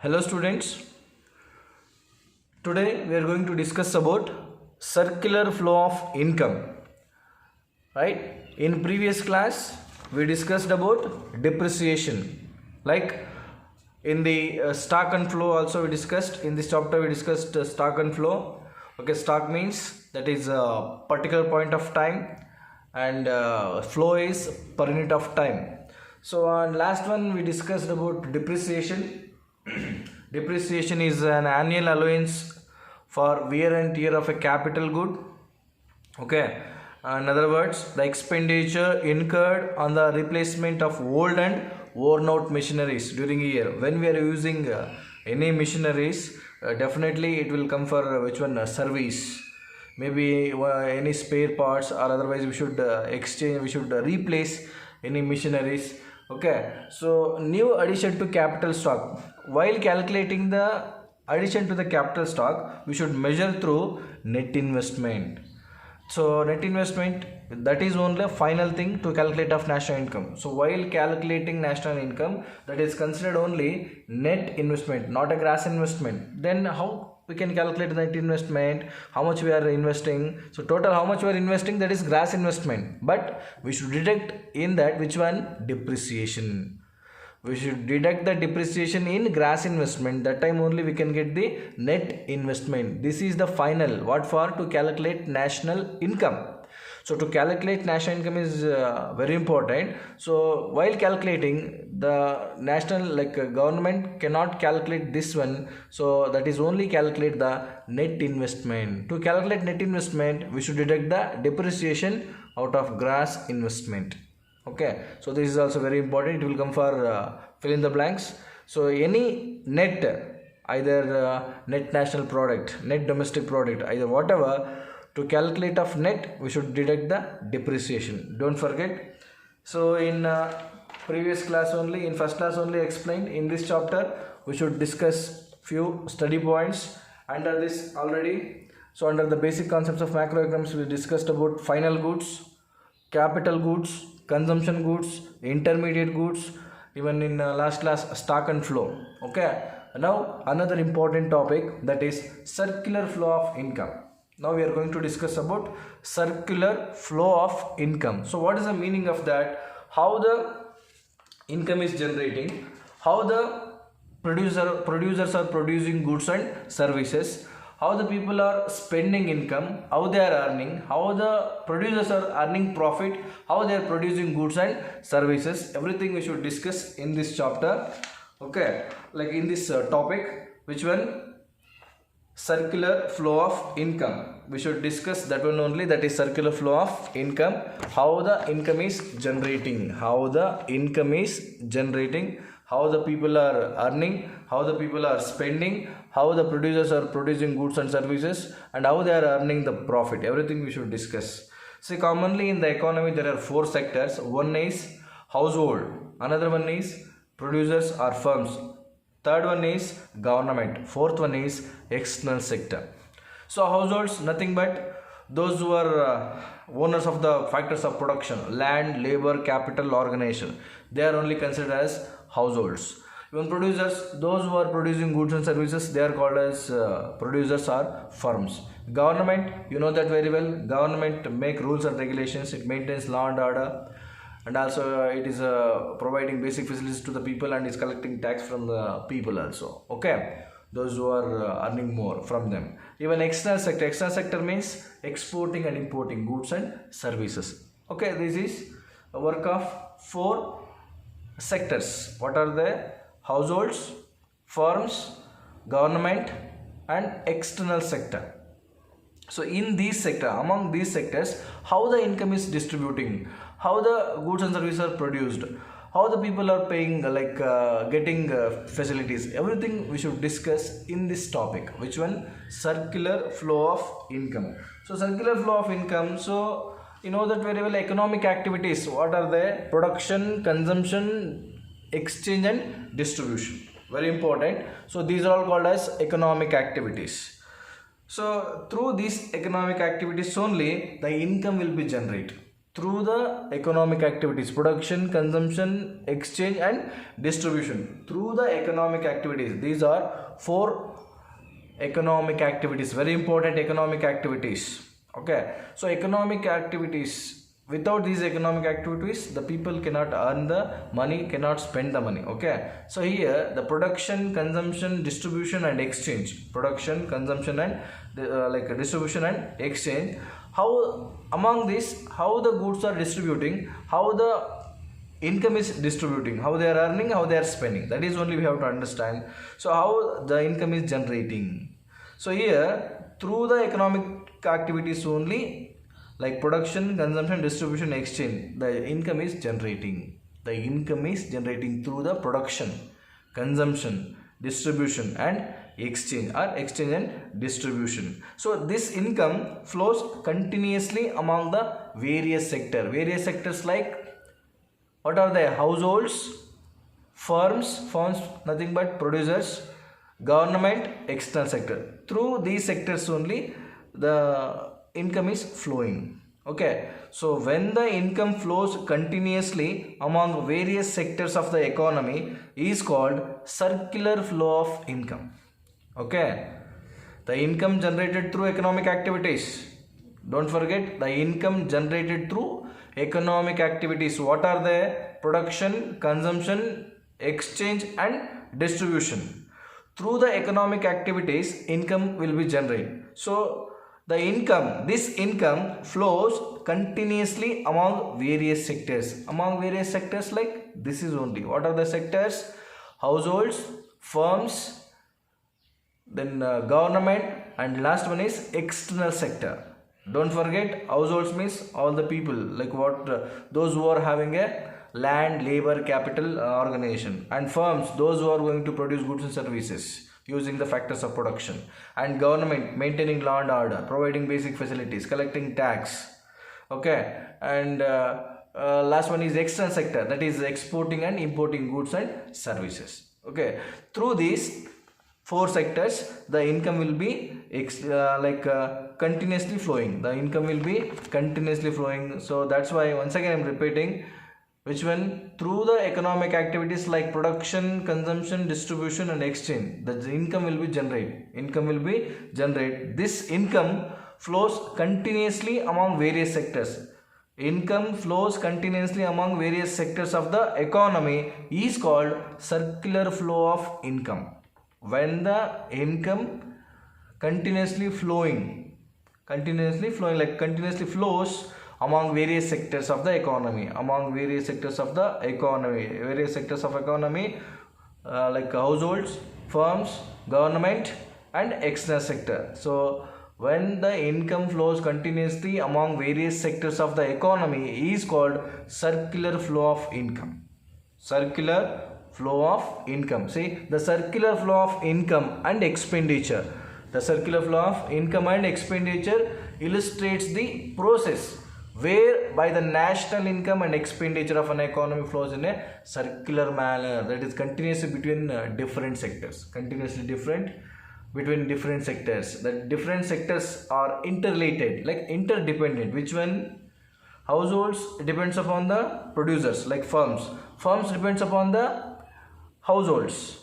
Hello students, today we are going to discuss about circular flow of income. Right? In previous class we discussed about depreciation. Like in the stock and flow also we discussed. In this chapter we discussed stock and flow. Okay, stock means that is a particular point of time and flow is per unit of time. So on last one we discussed about depreciation. Depreciation is an annual allowance for wear and tear of a capital good. Okay, in other words, the expenditure incurred on the replacement of old and worn out machineries during a year. When we are using any machineries, definitely it will come for which one? Service. Maybe any spare parts, or otherwise we should exchange, we should replace any machineries. Okay, so new addition to capital stock. While calculating the addition to the capital stock, we should measure through net investment. So net investment, that is only a final thing to calculate of national income. So while calculating national income, that is considered only net investment, not a gross investment. Then how we can calculate net investment, how much we are investing? So total how much we are investing, that is gross investment. But we should deduct in that which one? Depreciation. We should deduct the depreciation in gross investment. That time only we can get the net investment. This is the final. What for? To calculate national income. So to calculate national income is very important. So while calculating the national, government cannot calculate this one. So that is only calculate the net investment. To calculate net investment, we should deduct the depreciation out of gross investment. Okay, so this is also very important. It will come for fill in the blanks. So any net, either net national product, net domestic product, either whatever, to calculate of net we should deduct the depreciation. Don't forget. So in previous class only, in first class only explained, in this chapter we should discuss few study points under this already. So under the basic concepts of macroeconomics we discussed about final goods, capital goods, consumption goods, intermediate goods, even in last class stock and flow. Okay, now another important topic, that is circular flow of income. Now we are going to discuss about circular flow of income. So what is the meaning of that? How the income is generating, how the producers are producing goods and services, how the people are spending income, how they are earning, how the producers are earning profit, how they are producing goods and services. Everything we should discuss in this chapter. Okay, like in this topic, which one? Circular flow of income. We should discuss that one only, that is circular flow of income. How the income is generating, how the income is generating, how the people are earning, how the people are spending, how the producers are producing goods and services, and how they are earning the profit. Everything we should discuss. See, commonly in the economy there are four sectors. One is household, another one is producers or firms, third one is government, fourth one is external sector. So households, nothing but those who are owners of the factors of production, land, labor, capital, organization. They are only considered as households. Even producers, those who are producing goods and services, they are called as producers or firms. Government, you know that very well. Government make rules and regulations. It maintains law and order, and also it is providing basic facilities to the people and is collecting tax from the people also. Okay, those who are earning more from them. Even external sector means exporting and importing goods and services. Okay, this is a work of four sectors. What are they? Households, firms, government and external sector. So in these sector, among these sectors, how the income is distributing, how the goods and services are produced, how the people are paying, getting facilities, everything we should discuss in this topic. Which one? Circular flow of income. So circular flow of income, so you know that very well. Economic activities, what are they? Production, consumption, exchange and distribution. Very important. So these are all called as economic activities. So through these economic activities only the income will be generated. through the economic activities: production, consumption, exchange, and distribution. Through the economic activities. These are four economic activities, very important economic activities. Okay, so economic activities, without these economic activities the people cannot earn the money, cannot spend the money. Okay, so here the production, consumption, distribution, and exchange. Production, consumption, and distribution and exchange. How among this, how the goods are distributing, how the income is distributing, how they are earning, how they are spending, that is only we have to understand. So how the income is generating. So here through the economic activities only, like production, consumption, distribution, exchange, the income is generating. The income is generating through the production, consumption, distribution, and exchange, or exchange and distribution. So this income flows continuously among the various sectors like, what are they? Households, firms, nothing but producers, government, external sector. Through these sectors only the income is flowing. Okay, so when the income flows continuously among various sectors of the economy is called circular flow of income. Okay, the income generated through economic activities. Don't forget, the income generated through economic activities. What are they? Production, consumption, exchange, and distribution. Through the economic activities income will be generated. So this income flows continuously among various sectors. Among various sectors, like this is only. What are the sectors? Households, firms, then government, and last one is external sector. Don't forget, households means all the people, like those who are having a land, labor, capital organization, and firms, those who are going to produce goods and services using the factors of production, and government, maintaining law and order, providing basic facilities, collecting tax. Okay, and last one is external sector, that is exporting and importing goods and services. Okay, through these four sectors the income will be continuously flowing. The income will be continuously flowing. So that's why once again I am repeating, which one? Through the economic activities like production, consumption, distribution, and exchange, the income will be generated. This income flows continuously among various sectors. Income flows continuously among various sectors of the economy is called circular flow of income. When the income continuously flows among various sectors of the economy, like households, firms, government, and external sector. So when the income flows continuously among various sectors of the economy is called circular flow of income. Circular flow of income. See, the circular flow of income and expenditure. The circular flow of income and expenditure illustrates the process whereby the national income and expenditure of an economy flows in a circular manner, that is continuously between different sectors. The different sectors are interrelated, like interdependent. Which one? Households depends upon the producers, like firms depends upon the households.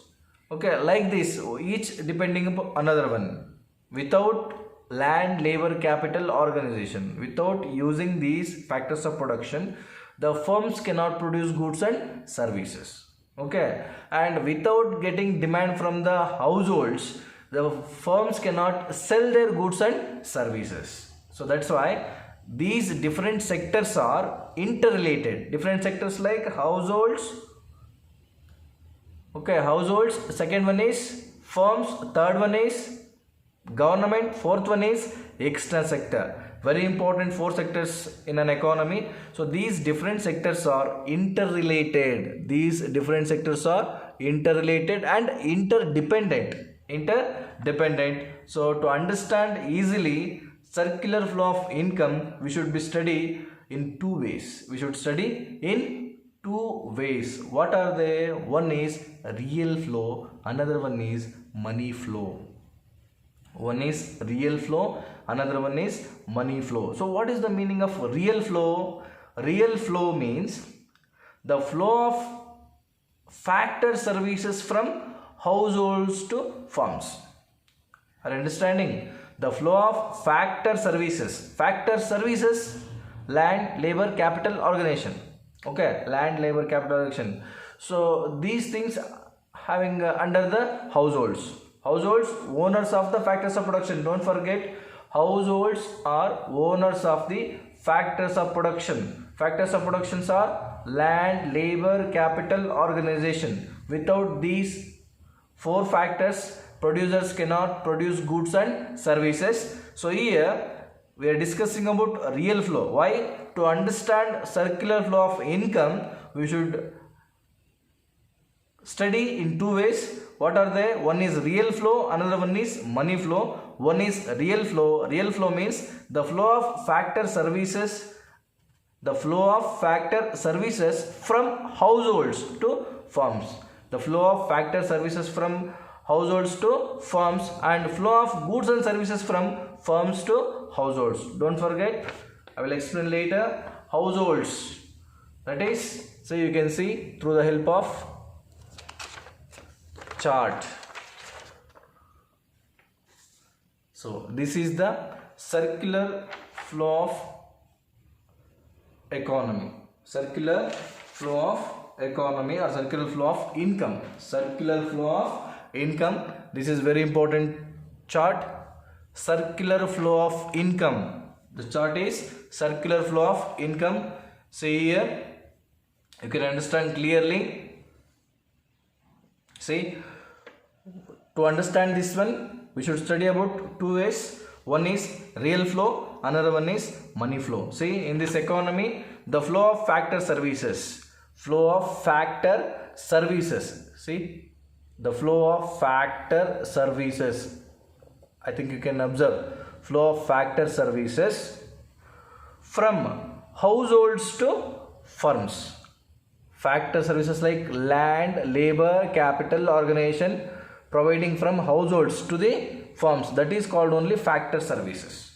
Okay, like this, each depending upon another one. Without land, labor, capital organization, without using these factors of production, the firms cannot produce goods and services. Okay, and without getting demand from the households, the firms cannot sell their goods and services. So that's why these different sectors are interrelated. Different sectors like households. Okay, households. Second one is firms. Third one is government. Fourth one is external sector. Very important, four sectors in an economy. So these different sectors are interrelated. And interdependent. So to understand easily circular flow of income, we should be study in two ways. What are they? One is real flow, another one is money flow. One is real flow, another one is money flow. So what is the meaning of real flow? real flow means the flow of factor services from households to firms. Are you understanding? The flow of factor services. Factor services, land, labor, capital, organization. Okay, land, labor, capital, organization. So these things having under the households. Households, owners of the factors of production. Don't forget, households are owners of the factors of production. Factors of productions are land, labor, capital, organization. Without these four factors, producers cannot produce goods and services. So here we are discussing about real flow. Why? To understand circular flow of income, we should study in two ways. What are they? One is real flow, another one is money flow. One is real flow. Real flow means the flow of factor services, the flow of factor services from households to firms. The flow of factor services from households to firms, and flow of goods and services from firms to households. Don't forget, I will explain later. Households, that is, so you can see through the help of chart. So this is the circular flow of economy. Circular flow of economy or circular flow of income. Circular flow of income. This is very important chart. Circular flow of income. The chart is circular flow of income. See here, you can understand clearly. See, to understand this one, we should study about two ways. One is real flow, another one is money flow. See, in this economy, the flow of factor services. Flow of factor services. See, the flow of factor services. I think you can observe. Flow of factor services from households to firms. Factor services like land, labor, capital, organization, providing from households to the firms. That is called only factor services.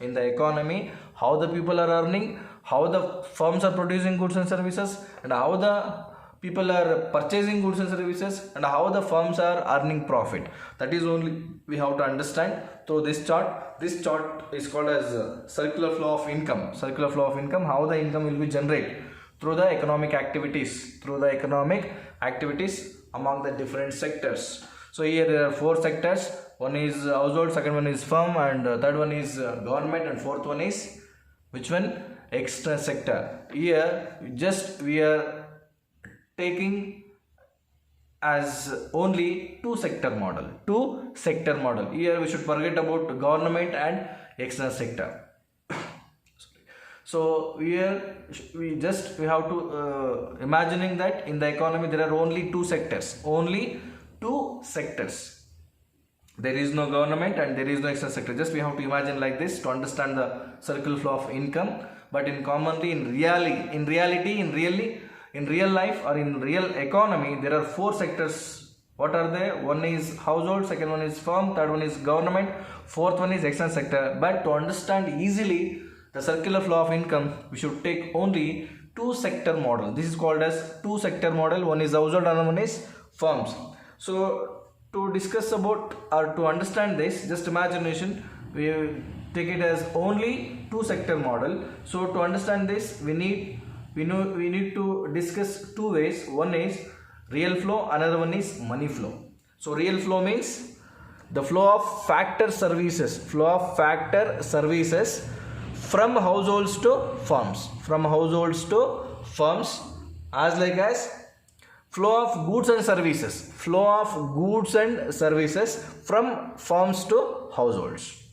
In the economy, how the people are earning, how the firms are producing goods and services, and how the people are purchasing goods and services, and how the firms are earning profit. That is only we have to understand through this chart. This chart is called as circular flow of income. Circular flow of income, how the income will be generated through the economic activities. Through the economic activities among the different sectors. So here there are four sectors. One is household, second one is firm, and third one is government, and fourth one is which one? Extra sector. Here just we are taking as only two sector model. Two sector model. Here we should forget about government and external sector. So here we have to imagining that in the economy there are only two sectors. Only two sectors. There is no government and there is no external sector. Just we have to imagine like this to understand the circular flow of income. But in commonly, in real life or in real economy, there are four sectors. What are they? One is household, second one is firm, third one is government, fourth one is external sector. But to understand easily the circular flow of income, we should take only two sector model. This is called as two sector model. One is household, another one is firms. So to discuss about or to understand this, just imagination, we take it as only two sector model. So to understand this, we need to discuss two ways. One is real flow, another one is money flow. So real flow means the flow of factor services. Flow of factor services from households to firms. From households to firms, as like as flow of goods and services. Flow of goods and services from firms to households.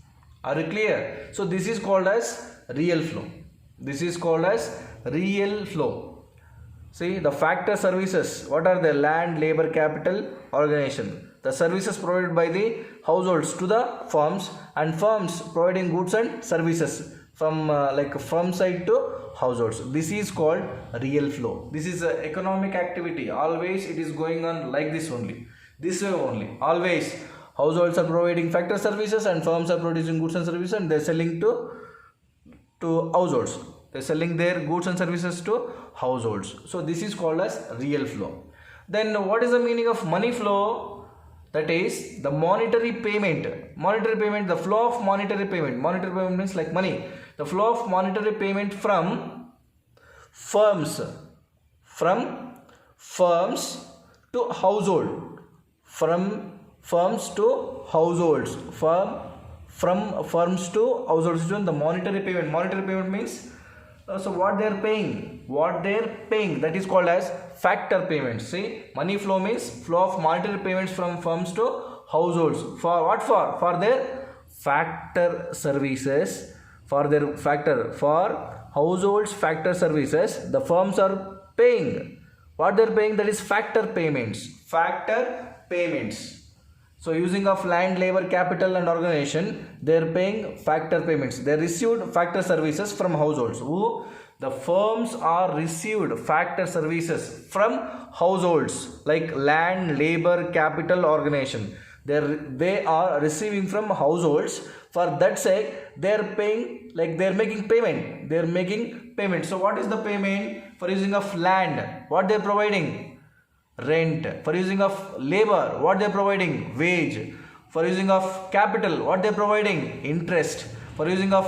Are you clear? So this is called as real flow. This is called as real flow. See, the factor services. What are the land, labor, capital, organization? The services provided by the households to the firms, and firms providing goods and services from like firm side to households. This is called real flow. This is an economic activity. Always it is going on like this only. This way only. Always households are providing factor services and firms are producing goods and services and they are selling to households. They're selling their goods and services to households. So this is called as real flow. Then what is the meaning of money flow? That is the monetary payment. Monetary payment, the flow of monetary payment. Monetary payment means like money. The flow of monetary payment from firms to household. From firms to households. From firms to households. The monetary payment. Monetary payment means so what they are paying, that is called as factor payments. See, money flow means flow of monetary payments from firms to households. For what? For their factor services. For households factor services, the firms are paying. What they are paying, that is factor payments. So using of land, labor, capital and organization, they are paying factor payments. They received factor services from households. The firms are received factor services from households like land, labor, capital, organization. They are receiving from households. For that sake, they are paying, like they are making payment. So what is the payment? For using of land, what they are providing? Rent. For using of labor, what they are providing? Wage. For using of capital, what they are providing? Interest. For using of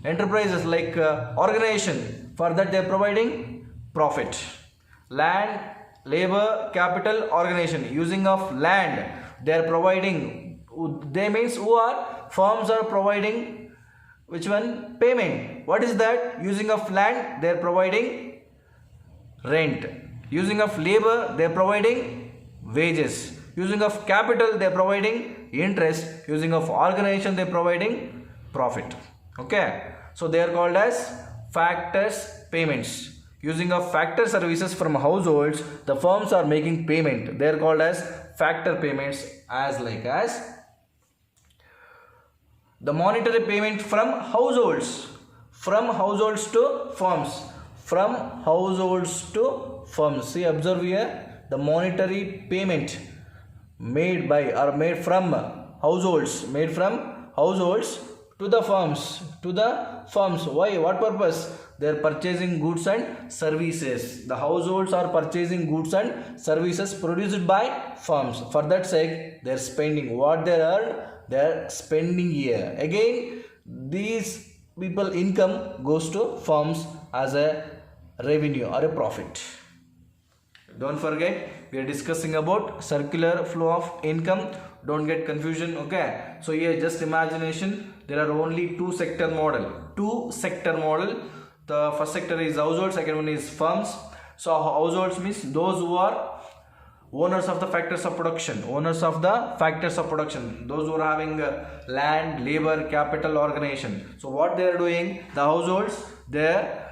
enterprises like organization, for that they are providing profit. Land, labor, capital, organization. Using of land, they are providing, they means firms are providing which one? Payment. What is that? Using of land, they are providing rent. Using of labor, they are providing wages. Using of capital, they are providing interest. Using of organization, they are providing profit. Okay. So they are called as factors payments. Using of factor services from households, the firms are making payment. They are called as factor payments, as the monetary payment from households to firms. From households to firms. See, observe here, the monetary payment made from households to the firms. Why? What purpose? They are purchasing goods and services. The households are purchasing goods and services produced by firms. For that sake, they are spending what they earned. They are spending here. Again, these people income goes to firms as a revenue or a profit. Don't forget, we are discussing about circular flow of income. Don't get confusion. Okay, so here just imagination, there are only two sector model. The first sector is household, second one is firms. So households means those who are owners of the factors of production. Those who are having land, labor, capital, organization. So what they are doing, the households, they are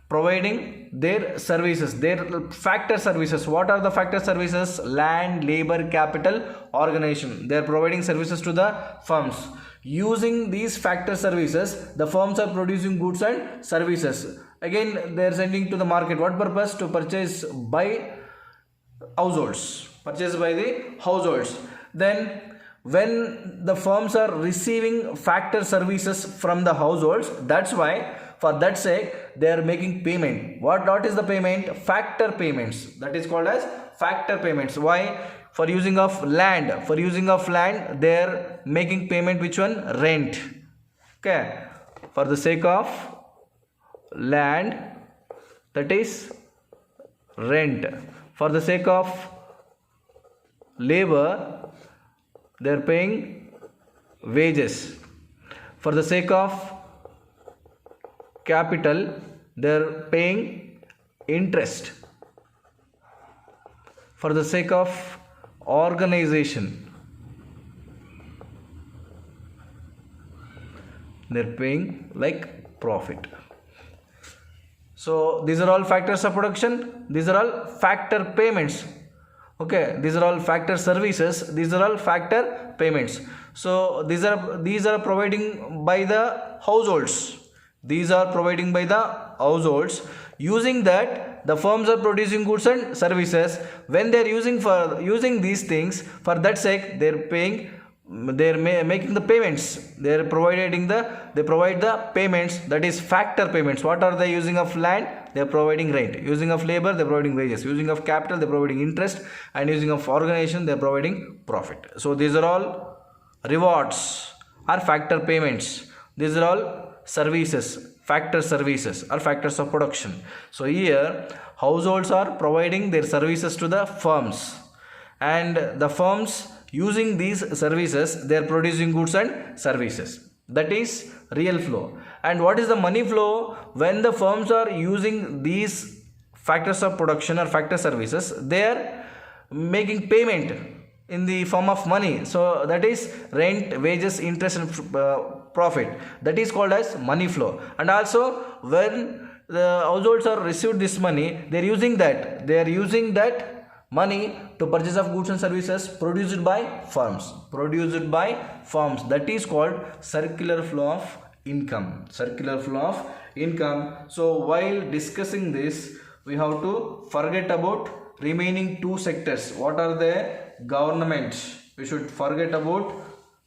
providing their services, their factor services. What are the factor services? Land, labor, capital, organization. They are providing services to the firms. Using these factor services, the firms are producing goods and services. Again, they are sending to the market. What purpose? To purchase by households. Then when the firms are receiving factor services from the households, that's why, for that sake, they are making payment. What is the payment? Factor payments. That is called as factor payments. Why? For using of land, they are making payment. Which one? Rent. Okay. For the sake of land, that is rent. For the sake of labor, they are paying wages. For the sake of capital, they are paying interest. For the sake of organization, they are paying like profit. So these are all factors of production. These are all factor payments. Okay, these are all factor services. These are all factor payments. So these are providing by the households. Using that, the firms are producing goods and services. When they are using these things, for that sake, they are paying making the payments, they provide the payments, that is factor payments. What are they? Using of land, they are providing rent. Using of labor, they are providing wages. Using of capital, they are providing interest. And using of organization, they are providing profit. So these are all rewards or factor payments. These are all services, factor services or factors of production. So here households are providing their services to the firms, and the firms using these services, they are producing goods and services. That is real flow. And what is the money flow? When the firms are using these factors of production or factor services, they are making payment in the form of money. So that is rent, wages, interest and profit. That is called as money flow. And also when the households are received this money, they are using that money to purchase of goods and services produced by firms. That is called circular flow of income. So while discussing this, we have to forget about remaining two sectors. What are they? Government. We should forget about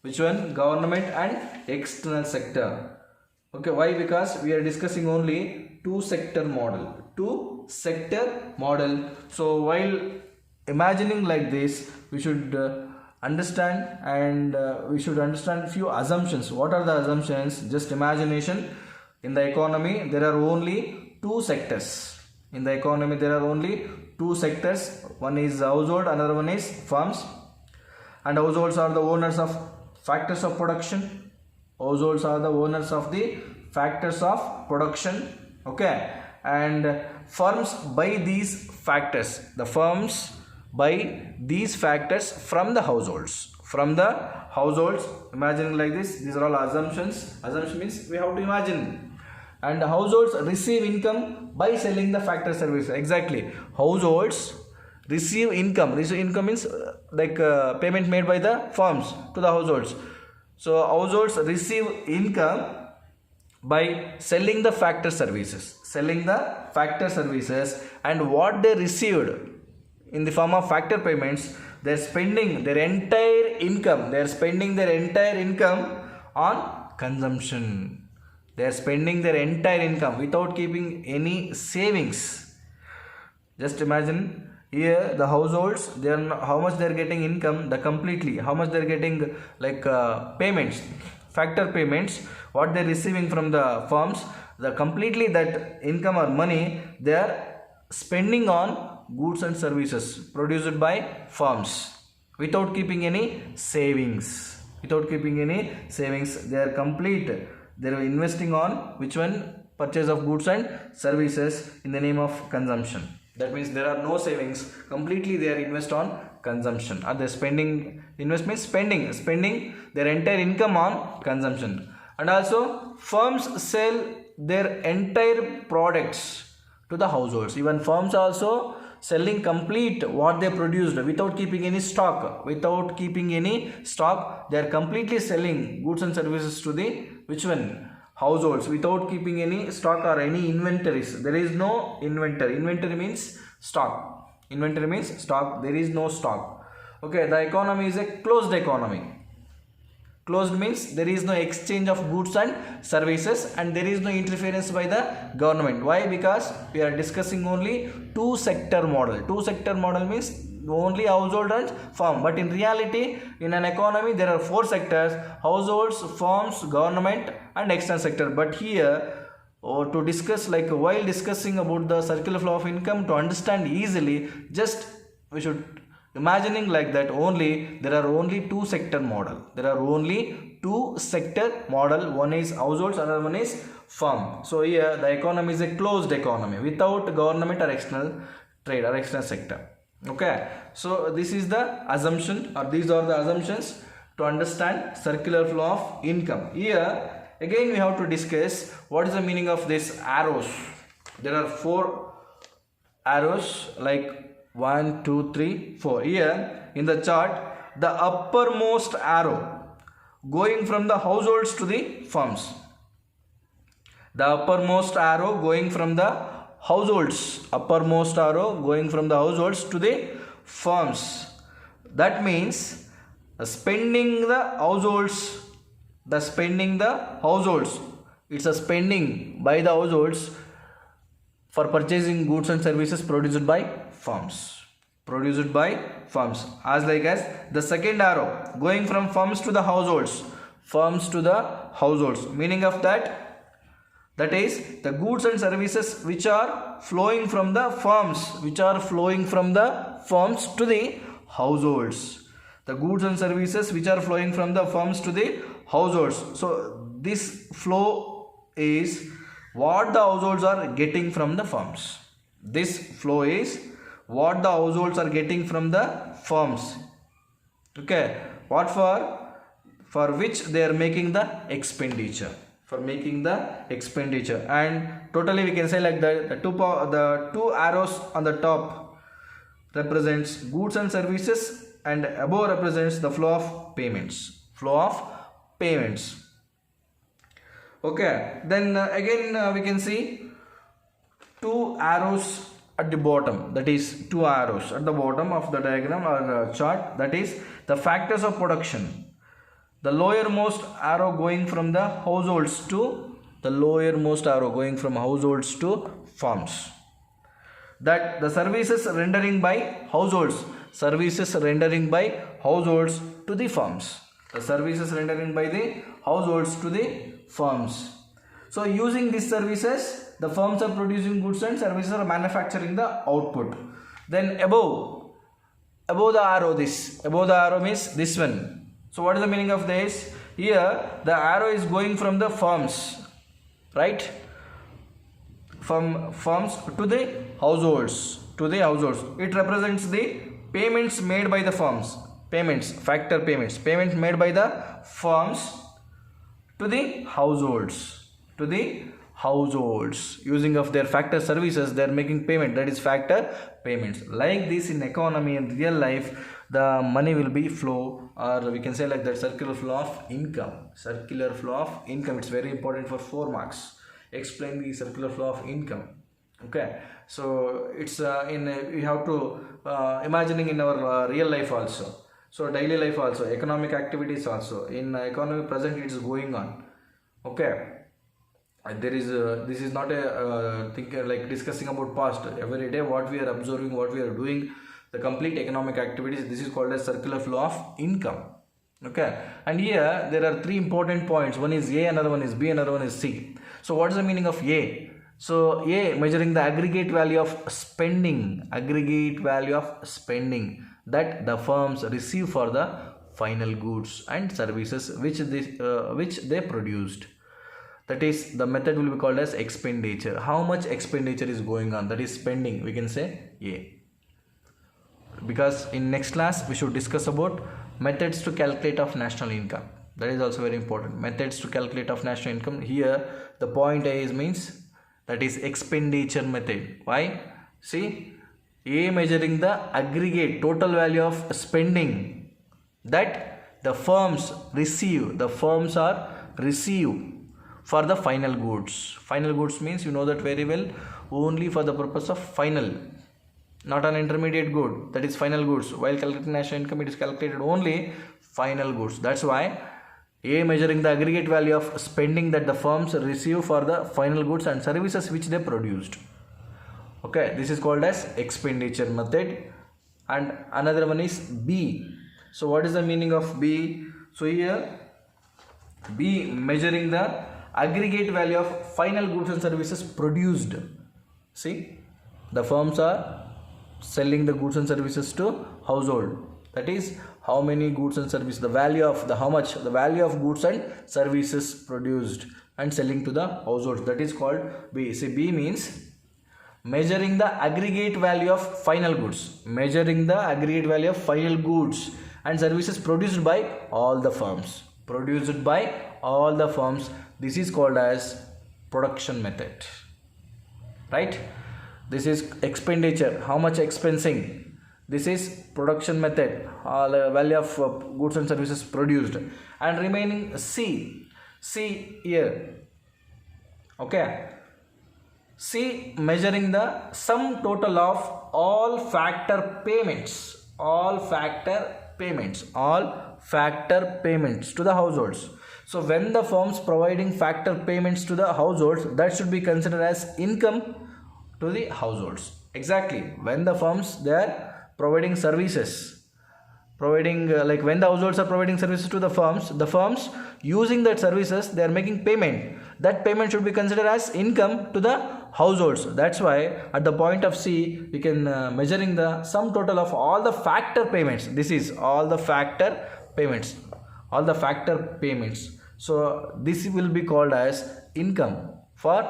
which one? Government and external sector. Okay, why? Because we are discussing only two sector model. So while imagining like this, we should understand, and we should understand few assumptions. What are the assumptions? Just imagination. In the economy, there are only two sectors. One is household, another one is firms. And households are the owners of factors of production. Okay, and firms buy these factors. The firms buy these factors from the households. Imagining like this, these are all assumptions. Assumption means we have to imagine. And households receive income by selling the factor service. Exactly, households receive income. Income means payment made by the firms to the households. So households receive income by selling the factor services. And what they received in the form of factor payments, they are spending their entire income on consumption. Without keeping any savings. Just imagine here the households, how much they are getting income, how much they are getting payments, factor payments, what they are receiving from the firms, completely that income or money they are spending on goods and services produced by firms without keeping any savings. They are investing on which one? Purchase of goods and services in the name of consumption. That means there are no savings. Completely they are invest on consumption. Are they spending their entire income on consumption. And also firms sell their entire products to the households. Even firms also selling complete what they produced without keeping any stock. They are completely selling goods and services to the which one? Households, without keeping any stock or any inventories. There is no inventory. Inventory means stock. There is no stock. Okay, the economy is a closed economy. Closed means there is no exchange of goods and services, and there is no interference by the government. Why? Because we are discussing only two sector model. Means only household and firm. But in reality, in an economy, there are four sectors: households, firms, government and external sector. But here to discuss, while discussing about the circular flow of income, to understand easily, just we should imagining like that only. There are only two sector model. One is households, another one is firm. So here the economy is a closed economy without government or external trade or external sector. Okay, so this is the assumption, or these are the assumptions to understand circular flow of income. Here again we have to discuss what is the meaning of this arrows. There are four arrows, 1, 2, 3, 4. Here in the chart, the uppermost arrow going from the households to the firms. The uppermost arrow going from the households. To the firms. That means spending the households, it's a spending by the households for purchasing goods and services produced by firms, as like as the second arrow going from firms to the households, meaning of that is the goods and services which are flowing from the firms, to the households, the goods and services which are flowing from the firms to the households. So this flow is what the households are getting from the firms. This flow is what the households are getting from the firms. Okay, what for which they are making the expenditure, and totally we can say like the two arrows on the top represents goods and services, and above represents the flow of payments. Okay, then again we can see two arrows at the bottom, that is two arrows at the bottom of the diagram or chart, that is the factors of production. The lowermost arrow going from the households to firms. That the services rendering by households to the firms. The services rendering by the households to the firms. So using these services, the firms are producing goods and services are manufacturing the output. Then above the arrow means this one. So what is the meaning of this? Here the arrow is going from the firms, right? From firms to the households. It represents the payments made by the firms. Payments made by the firms to the households. Using of their factor services, they are making payment, that is factor payments. Like this in economy and real life, the money will be flow, or we can say like that circular flow of income. It's very important for 4 marks. Explain the circular flow of income. Okay, so it's we have to imagining in our real life also, so daily life also, economic activities also. In economy present it is going on. Okay, this is not a thing like discussing about past. Every day what we are observing, what we are doing, the complete economic activities, this is called as circular flow of income. Okay, and here there are 3 important points. One is A, another one is B, another one is C. So what is the meaning of A? So A, measuring the aggregate value of spending that the firms receive for the final goods and services which they produced. That is, the method will be called as expenditure. How much expenditure is going on, that is spending, we can say A. Because in next class we should discuss about methods to calculate of national income. That is also very important. Methods to calculate of national income. Here the point A is means that is expenditure method. Why? See, A measuring the aggregate total value of spending that the firms receive for the final goods. Final goods means you know that very well, only for the purpose of final, not an intermediate good, that is final goods. While calculating national income, it is calculated only final goods. That's why A measuring the aggregate value of spending that the firms receive for the final goods and services which they produced. Okay, this is called as expenditure method. And another one is B. So what is the meaning of B? So here B measuring the aggregate value of final goods and services produced. See, the firms are selling the goods and services to household. That is, how many goods and services, the value of goods and services produced and selling to the households. That is called B. See, B means measuring the aggregate value of final goods. And services produced by all the firms. This is called as production method. Right? This is expenditure. How much expensing? This is production method. Value of goods and services produced. And remaining C. C here. Okay. C measuring the sum total of all factor payments payments, all factor payments to the households. So when the firms providing factor payments to the households, that should be considered as income to the households. Exactly, when the firms they are providing services, providing like when the households are providing services to the firms using that services they are making payment, that payment should be considered as income to the households. That's why at the point of C we can measuring the sum total of all the factor payments. This is all the factor payments, all the factor payments. So this will be called as income for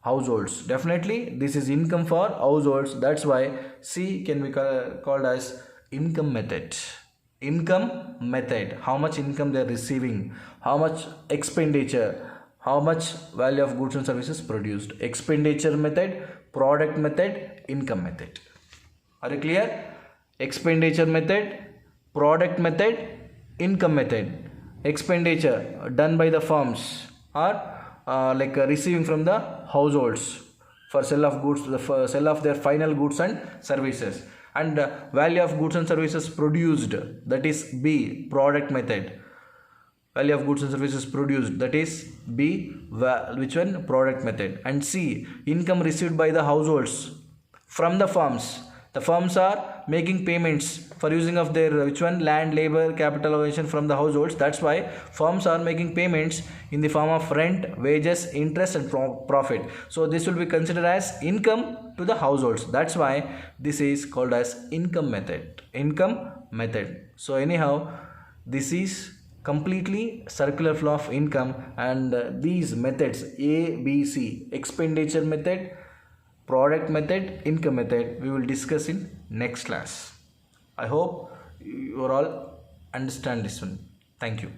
households. Definitely this is income for households. That's why C can be called as income method. Income method, how much income they are receiving, how much expenditure, how much value of goods and services produced. Expenditure method, product method, income method. Are you clear? Expenditure method, product method, income method. Expenditure done by the firms or receiving from the households for sale of goods to the sale of their final goods and services. And value of goods and services produced, that is B, product method. Value of goods and services produced, that is B, which one? Product method. And C, income received by the households from the firms. The firms are making payments for using of their which one? Land, labor, capital allocation from the households. That's why firms are making payments in the form of rent, wages, interest and profit. So this will be considered as income to the households. That's why this is called as income method. Income method. So anyhow, this is completely circular flow of income, and these methods A, B, C, expenditure method, product method, income method, we will discuss in next class. I hope you all understand this one. Thank you.